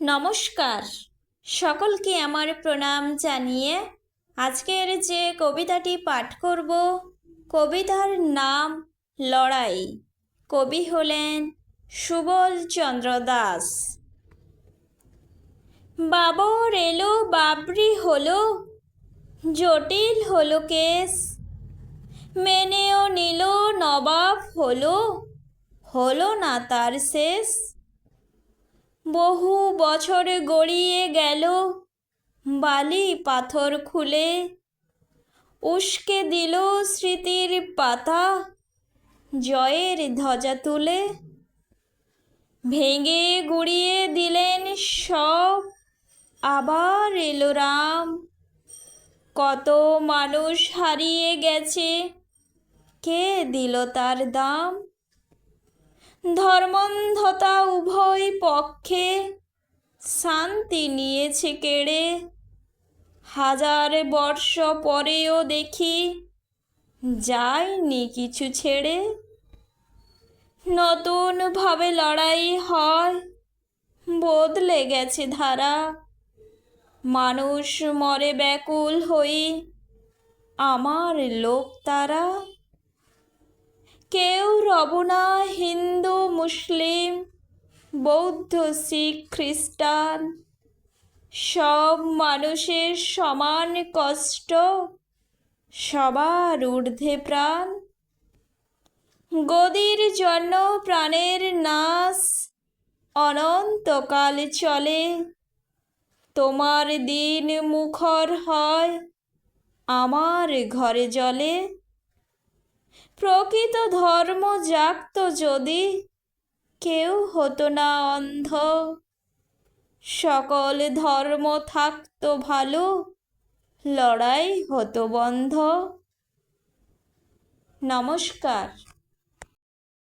নমস্কার, সকলকে আমার প্রণাম জানিয়ে আজকের যে কবিতাটি পাঠ করব, কবিতার নাম লড়াই। কবি হলেন সুবল চন্দ্র দাস। বাবর এলো, বাবরি হলো, জটিল হলো কেস, মেনেও নিল, নবাব হলো, হলো না তার শেষ। বহু বছর গড়িয়ে গেল, বালি পাথর খুলে উস্কে দিল স্মৃতির পাতা, জয়ের ধ্বজা তুলে। ভেঙে গুড়িয়ে দিলেন সব, আবার এলো রাম। কত মানুষ হারিয়ে গেছে, কে দিল তার দাম? ধর্মন্ধতা উভয় পক্ষে শান্তি নিয়েছে কেড়ে, হাজার বর্ষ পরেও দেখি যায়নি কিছু ছেড়ে। নতুন ভাবে লড়াই হয়, বদলে গেছে ধারা, মানুষ মরে ব্যাকুল হই, আমার লোক তারা। কেউ রব না হিন্দু মুসলিম, বৌদ্ধ শিখ খ্রিস্টান, সব মানুষের সমান কষ্ট, সবার ঊর্ধ্বে প্রাণ। গদির জন্য প্রাণের নাশ অনন্তকাল চলে, তোমার দিন মুখর হয়, আমার ঘরে জ্বলে। প্রকৃত ধর্ম জাগত যদি, কেউ হতো না অন্ধ, সকল ধর্ম থাকতো ভালো, লড়াই হতো বন্ধ। নমস্কার।